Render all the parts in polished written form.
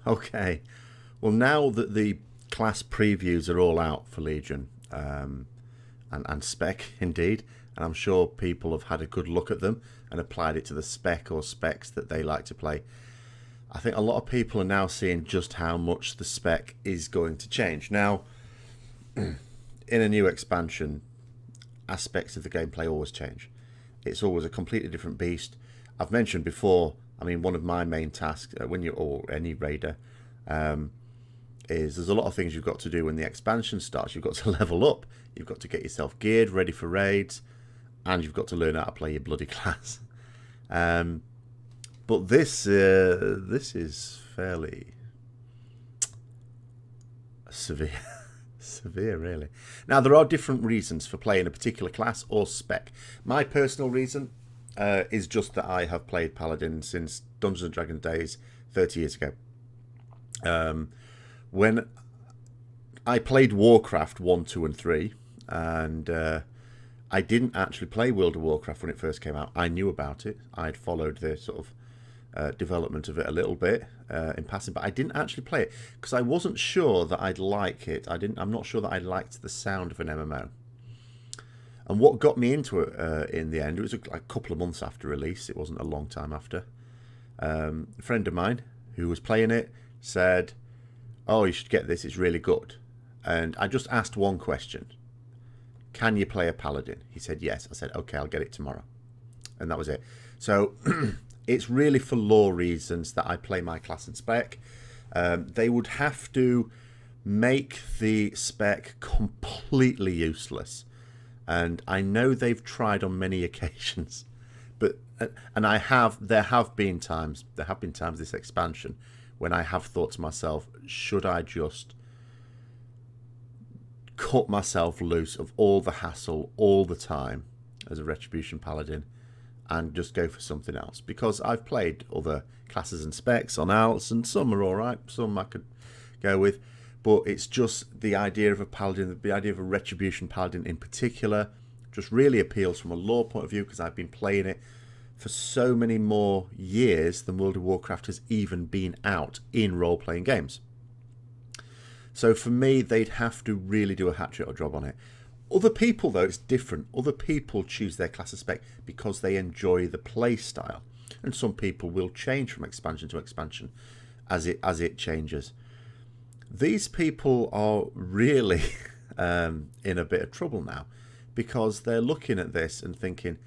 Okay. Well, now that the class previews are all out for Legion, and spec indeed, and I'm sure people have had a good look at them and applied it to the spec or specs that they like to play. I think a lot of people are now seeing just how much the spec is going to change. Now, in a new expansion, aspects of the gameplay always change. It's always a completely different beast. I've mentioned before, I mean, one of my main tasks when you're, or any raider, is there's a lot of things you've got to do when the expansion starts. You've got to level up, you've got to get yourself geared, ready for raids, and you've got to learn how to play your bloody class. But this is fairly severe. Severe, really. Now, there are different reasons for playing a particular class or spec. My personal reason is just that I have played Paladin since Dungeons and Dragons days 30 years ago. When I played Warcraft 1, 2 and 3, and I didn't actually play World of Warcraft when it first came out. I knew about it. I'd followed the sort of development of it a little bit in passing, but I didn't actually play it because I wasn't sure that I'd like it. I'm not sure that I liked the sound of an MMO. And what got me into it in the end, it was a couple of months after release. It wasn't a long time after. A friend of mine who was playing it said, "Oh, you should get this. It's really good." And I just asked one question: "Can you play a paladin?" He said yes. I said, "Okay, I'll get it tomorrow," and that was it. So it's really for lore reasons that I play my class and spec. They would have to make the spec completely useless, and I know they've tried on many occasions, but there have been times this expansion when I have thought to myself, should I just cut myself loose of all the hassle all the time as a Retribution Paladin and just go for something else? Because I've played other classes and specs on Alts, and some are alright, some I could go with, but it's just the idea of a Paladin, the idea of a Retribution Paladin in particular, just really appeals from a lore point of view, because I've been playing it for so many more years than World of Warcraft has even been out in role-playing games. So for me, they'd have to really do a hat-trick job on it. Other people, though, it's different. Other people choose their class of spec because they enjoy the play style. And some people will change from expansion to expansion as it changes. These people are really in a bit of trouble now, because they're looking at this and thinking,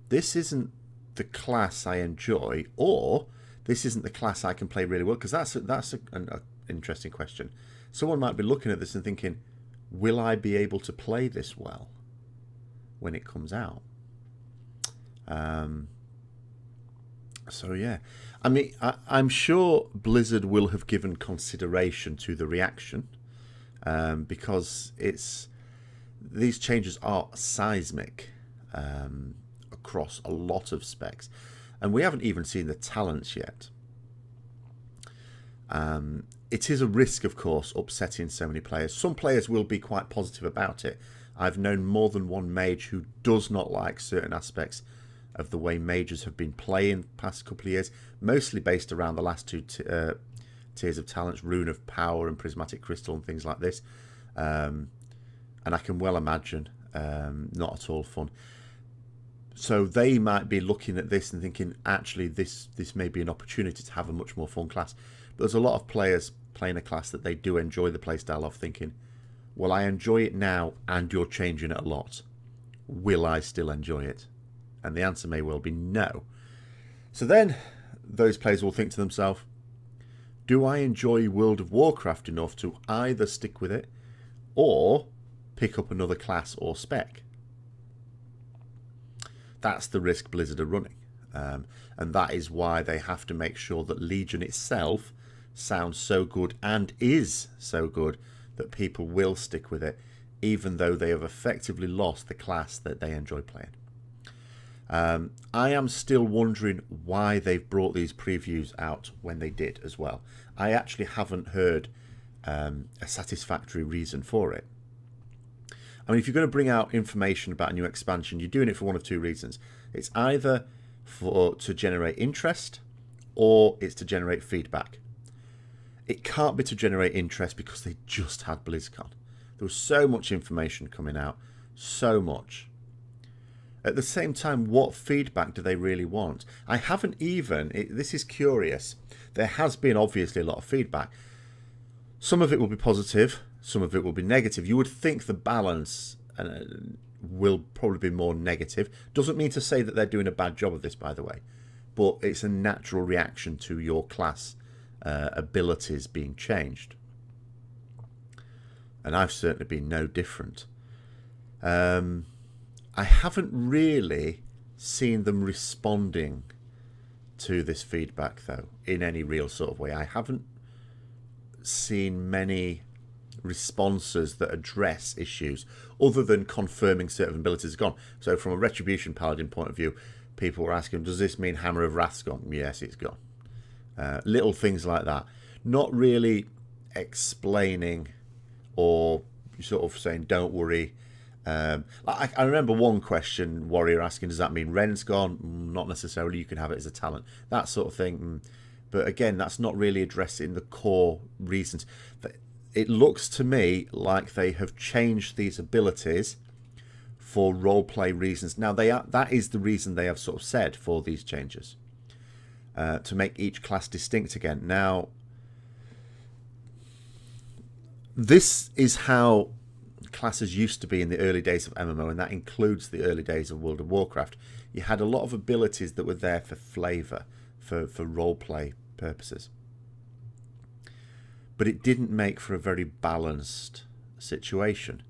this isn't the class I enjoy, or this isn't the class I can play really well. Because that's an interesting question. Someone might be looking at this and thinking, will I be able to play this well when it comes out? So yeah, I mean, I'm sure Blizzard will have given consideration to the reaction, because these changes are seismic across a lot of specs, and we haven't even seen the talents yet. It is a risk, of course, upsetting so many players. Some players will be quite positive about it. I've known more than one mage who does not like certain aspects of the way mages have been playing the past couple of years, mostly based around the last two tiers of talents, Rune of Power and Prismatic Crystal and things like this. And I can well imagine not at all fun. So they might be looking at this and thinking, actually, this may be an opportunity to have a much more fun class. But there's a lot of players playing a class that they do enjoy the playstyle of, thinking, well, I enjoy it now and you're changing it a lot. Will I still enjoy it? And the answer may well be no. So then those players will think to themselves, do I enjoy World of Warcraft enough to either stick with it or pick up another class or spec? That's the risk Blizzard are running. And that is why they have to make sure that Legion itself sounds so good and is so good that people will stick with it, even though they have effectively lost the class that they enjoy playing. I am still wondering why they've brought these previews out when they did as well. I actually haven't heard a satisfactory reason for it. I mean, if you're going to bring out information about a new expansion, you're doing it for one of two reasons. It's either to generate interest, or it's to generate feedback. It can't be to generate interest because they just had BlizzCon. There was so much information coming out, so much. At the same time, what feedback do they really want? I haven't even, this is curious, there has been obviously a lot of feedback. Some of it will be positive, some of it will be negative. You would think the balance will probably be more negative. Doesn't mean to say that they're doing a bad job of this, by the way, but it's a natural reaction to your class abilities being changed. And I've certainly been no different. I haven't really seen them responding to this feedback, though, in any real sort of way. I haven't seen many responses that address issues other than confirming certain abilities are gone. So from a Retribution Paladin point of view, people were asking, does this mean Hammer of Wrath's gone? Yes, it's gone. Little things like that. Not really explaining or sort of saying, don't worry. I remember one question, Warrior asking, does that mean Ren's gone? Not necessarily, you can have it as a talent. That sort of thing. But again, that's not really addressing the core reasons. It looks to me like they have changed these abilities for roleplay reasons. Now, that is the reason they have sort of said for these changes. To make each class distinct again. Now, this is how classes used to be in the early days of MMO, and that includes the early days of World of Warcraft. You had a lot of abilities that were there for flavour, for roleplay purposes. But it didn't make for a very balanced situation.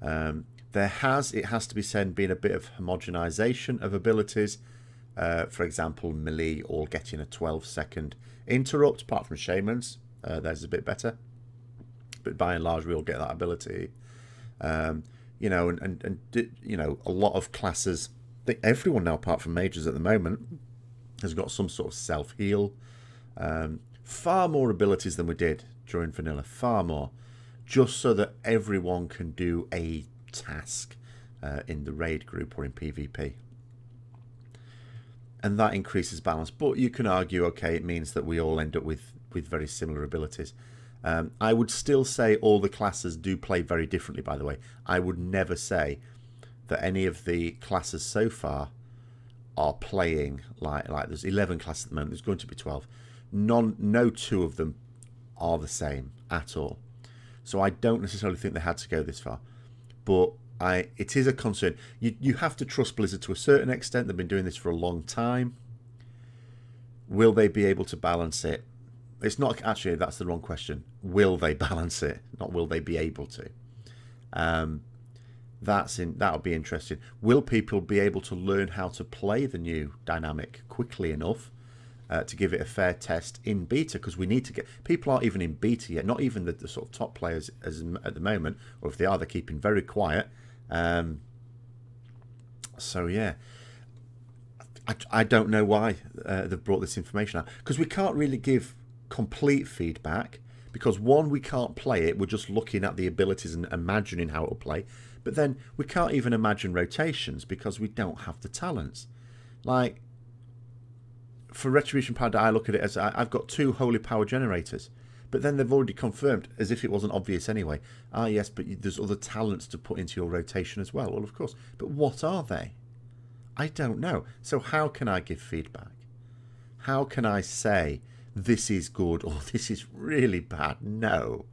It has to be said, been a bit of homogenization of abilities. For example, melee all getting a 12-second interrupt, apart from Shamans. There's a bit better. But by and large, we all get that ability. You know, and you know, a lot of classes, I think everyone now, apart from mages at the moment, has got some sort of self-heal. Far more abilities than we did during vanilla, far more. Just so that everyone can do a task in the raid group or in PvP. And that increases balance. But you can argue, okay, it means that we all end up with very similar abilities. I would still say all the classes do play very differently, by the way. I would never say that any of the classes so far are playing like there's 11 classes at the moment. There's going to be 12. No two of them are the same at all. So I don't necessarily think they had to go this far. But it is a concern. You have to trust Blizzard to a certain extent. They've been doing this for a long time. Will they be able to balance it? It's not actually, that's the wrong question. Will they balance it? Not will they be able to. That'll be interesting. Will people be able to learn how to play the new dynamic quickly enough to give it a fair test in beta? Because we need to get people aren't even in beta yet. Not even the sort of top players at the moment, or if they are, they're keeping very quiet. So yeah. I don't know why they've brought this information out, because we can't really give complete feedback, because one, we can't play it, we're just looking at the abilities and imagining how it'll play, but then we can't even imagine rotations because we don't have the talents. Like for Retribution Power, I look at it as I've got 2 holy power generators, but then they've already confirmed, as if it wasn't obvious anyway, yes, but there's other talents to put into your rotation as well. Well, of course, but what are they? I don't know. So how can I give feedback? How can I say this is good or this is really bad? No.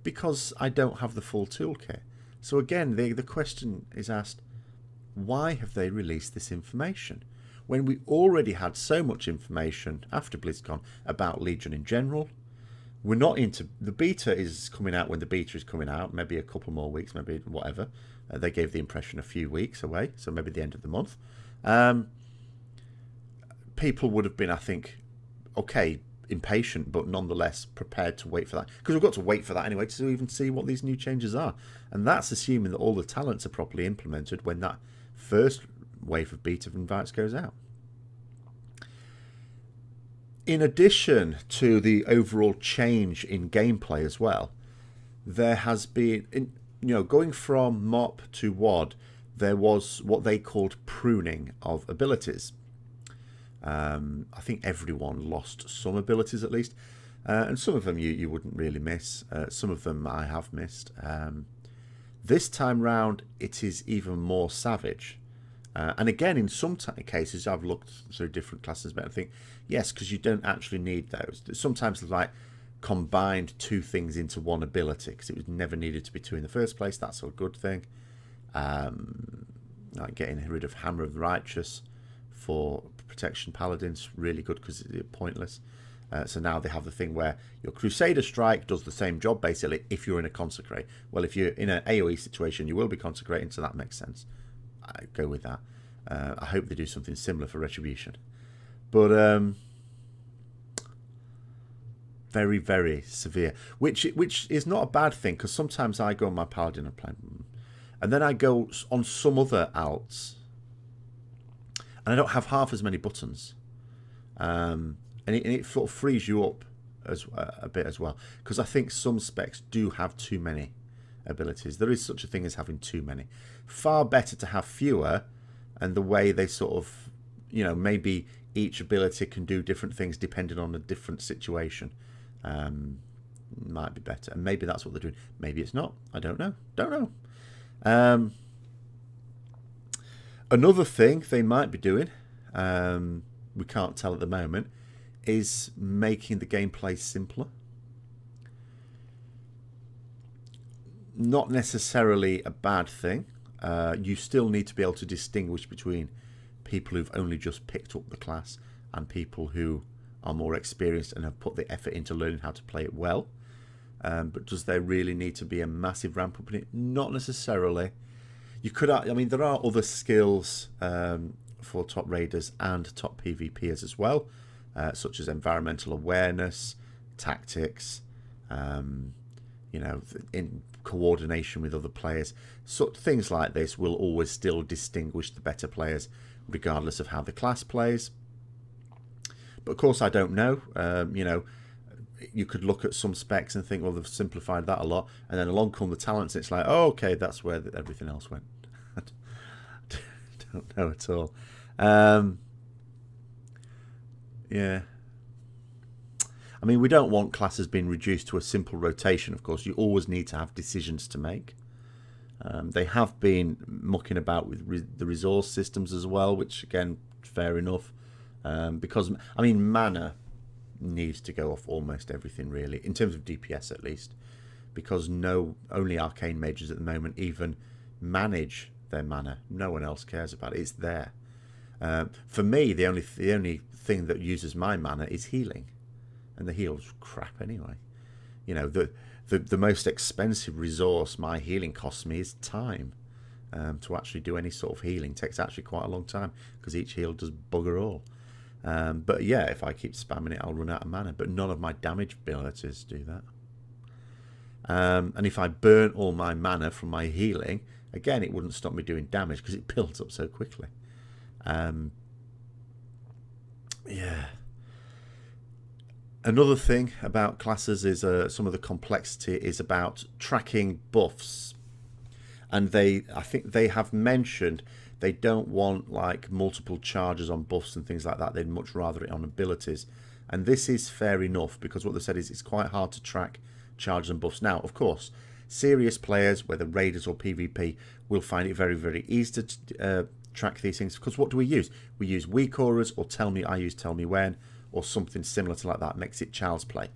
Because I don't have the full toolkit. So again, the question is asked, why have they released this information? When we already had so much information after BlizzCon about Legion in general. We're not into... The beta is coming out when the beta is coming out. Maybe a couple more weeks, maybe whatever. They gave the impression a few weeks away, so maybe the end of the month. People would have been, I think, okay, impatient, but nonetheless prepared to wait for that. Because we've got to wait for that anyway to even see what these new changes are. And that's assuming that all the talents are properly implemented when that first wave of beta invites goes out. In addition to the overall change in gameplay as well, there has been, going from MOP to WOD, there was what they called pruning of abilities. I think everyone lost some abilities at least. And some of them you wouldn't really miss. Some of them I have missed. This time round, it is even more savage. And again, in some cases, I've looked through different classes, but I think, yes, because you don't actually need those. Sometimes, like, combined two things into one ability, because it was never needed to be two in the first place. That's a good thing. Like getting rid of Hammer of the Righteous for Protection Paladins, really good because it's pointless. So now they have the thing where your Crusader Strike does the same job, basically, if you're in a Consecrate. Well, if you're in an AoE situation, you will be Consecrating, so that makes sense. I go with that. I hope they do something similar for Retribution. But very, very severe. Which is not a bad thing, because sometimes I go on my Paladin and play, and then I go on some other alts, and I don't have half as many buttons. And it sort of frees you up as a bit as well, because I think some specs do have too many abilities. There is such a thing as having too many. Far better to have fewer, and the way they sort of, you know, maybe each ability can do different things depending on a different situation. Might be better, and maybe that's what they're doing. Maybe it's not. I don't know. Another thing they might be doing, we can't tell at the moment, is making the gameplay simpler. Not necessarily a bad thing. You still need to be able to distinguish between people who've only just picked up the class and people who are more experienced and have put the effort into learning how to play it well. But does there really need to be a massive ramp up in it? Not necessarily. You could, I mean, there are other skills for top raiders and top PvPers as well, such as environmental awareness, tactics, you know, in coordination with other players. So things like this will always still distinguish the better players, regardless of how the class plays. But of course, I don't know. You know, you could look at some specs and think, well, they've simplified that a lot, and then along come the talents. It's like, oh, okay, that's where everything else went. I don't know at all. Yeah. I mean, we don't want classes being reduced to a simple rotation, of course. You always need to have decisions to make. They have been mucking about with the resource systems as well, which, again, fair enough. Because, I mean, mana needs to go off almost everything, really, in terms of DPS at least. Because only arcane mages at the moment even manage their mana. No one else cares about it. It's there. For me, the only thing that uses my mana is healing. And the heal's crap anyway. You know, the most expensive resource my healing costs me is time. To actually do any sort of healing takes actually quite a long time, because each heal does bugger all. But yeah, if I keep spamming it, I'll run out of mana. But none of my damage abilities do that. And if I burn all my mana from my healing, again, it wouldn't stop me doing damage because it builds up so quickly. Yeah. Another thing about classes is some of the complexity is about tracking buffs. And I think they have mentioned they don't want like multiple charges on buffs and things like that. They'd much rather it on abilities. And this is fair enough, because what they said is it's quite hard to track charges and buffs. Now, of course, serious players, whether raiders or PvP, will find it very, very easy to track these things, because what do we use? We use weak auras, or I use tell me when, or something similar to like that. Makes it child's play.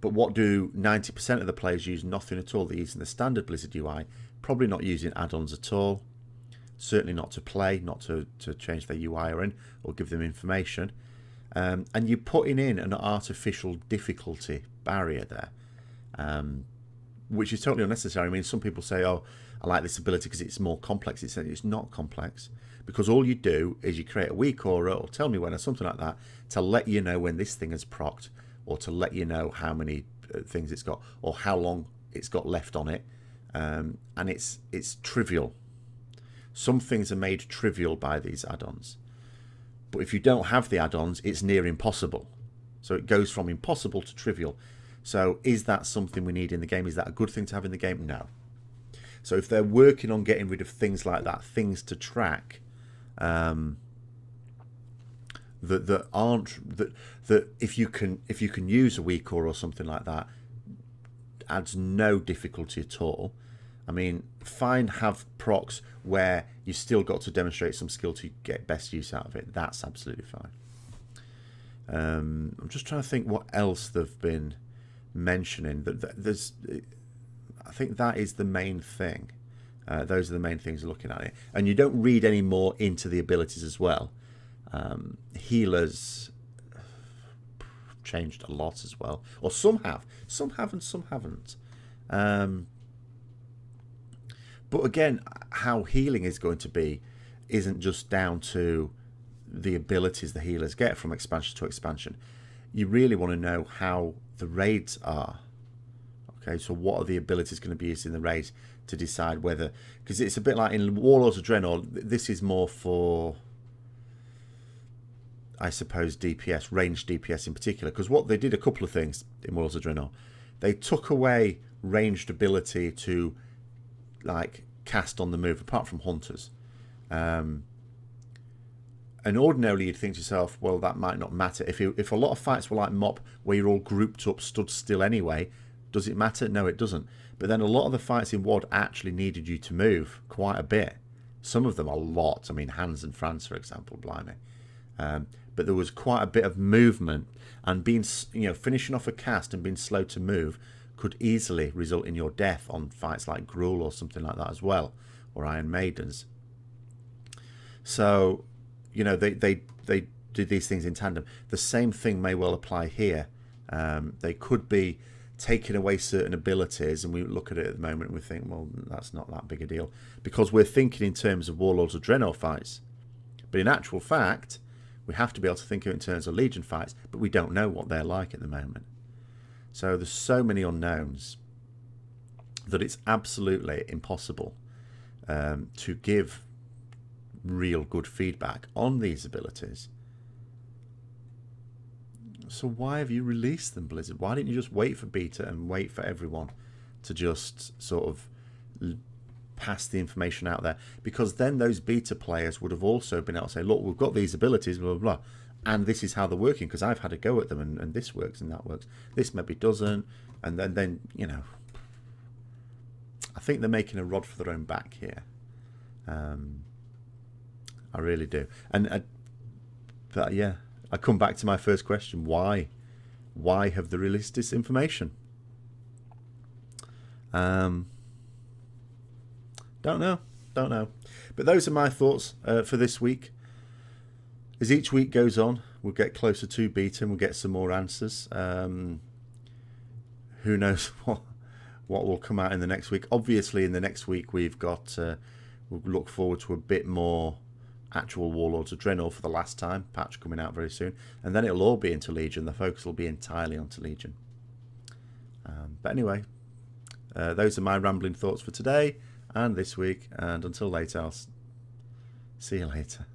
But what do 90% of the players use? Nothing at all. They're using the standard Blizzard UI, probably not using add-ons at all, certainly not to play, not to change their UI or give them information. And you're putting in an artificial difficulty barrier there, which is totally unnecessary. I mean, some people say, oh, I like this ability because it's more complex. It's not complex, because all you do is you create a weak aura or tell me when or something like that to let you know when this thing has procced, or to let you know how many things it's got or how long it's got left on it. And it's trivial. Some things are made trivial by these add-ons. But if you don't have the add-ons, it's near impossible. So it goes from impossible to trivial. So is that something we need in the game? Is that a good thing to have in the game? No. So if they're working on getting rid of things like that, things to track, that aren't that if you can use a weak core or something like that, adds no difficulty at all. I mean, fine, have procs where you still got to demonstrate some skill to get best use out of it. That's absolutely fine. I'm just trying to think what else they've been mentioning. There's, I think that is the main thing. Those are the main things looking at it. And you don't read any more into the abilities as well. Healers changed a lot as well. Or some have and some haven't. But again, how healing is going to be isn't just down to the abilities the healers get from expansion to expansion. You really want to know how the raids are. Okay, so what are the abilities going to be used in the raids to decide whether... Because it's a bit like in Warlords of Draenor, this is more for, I suppose, DPS, ranged DPS in particular. Because what they did a couple of things in Warlords of Draenor. They took away ranged ability to like cast on the move, apart from hunters. And ordinarily you'd think to yourself, well, that might not matter. If a lot of fights were like MOP, where you're all grouped up, stood still anyway, does it matter? No, it doesn't. But then a lot of the fights in WoD actually needed you to move quite a bit. Some of them a lot. I mean, Hans and Franz, for example, blimey. But there was quite a bit of movement, and being, finishing off a cast and being slow to move could easily result in your death on fights like Gruul or something like that as well, or Iron Maidens. So, they did these things in tandem. The same thing may well apply here. They could be taking away certain abilities, and we look at it at the moment and we think, well, that's not that big a deal, because we're thinking in terms of Warlords of Draenor fights. But in actual fact, we have to be able to think of it in terms of Legion fights, but we don't know what they're like at the moment. So there's so many unknowns that it's absolutely impossible to give real good feedback on these abilities. So why have you released them, Blizzard? Why didn't you just wait for beta and wait for everyone to just sort of pass the information out there? Because then those beta players would have also been able to say, look, we've got these abilities, blah, blah, blah, and this is how they're working, because I've had a go at them, and this works and that works. This maybe doesn't. And then I think they're making a rod for their own back here. I really do. But yeah, I come back to my first question. Why have they released this information? Don't know. But those are my thoughts for this week. As each week goes on, we'll get closer to beta and we'll get some more answers. Who knows what will come out in the next week? Obviously, in the next week, we've got we'll look forward to a bit more actual Warlords of Draenor for the last time, patch coming out very soon, and then it'll all be into Legion. The focus will be entirely onto Legion. But anyway, those are my rambling thoughts for today and this week, and until later, I'll see you later.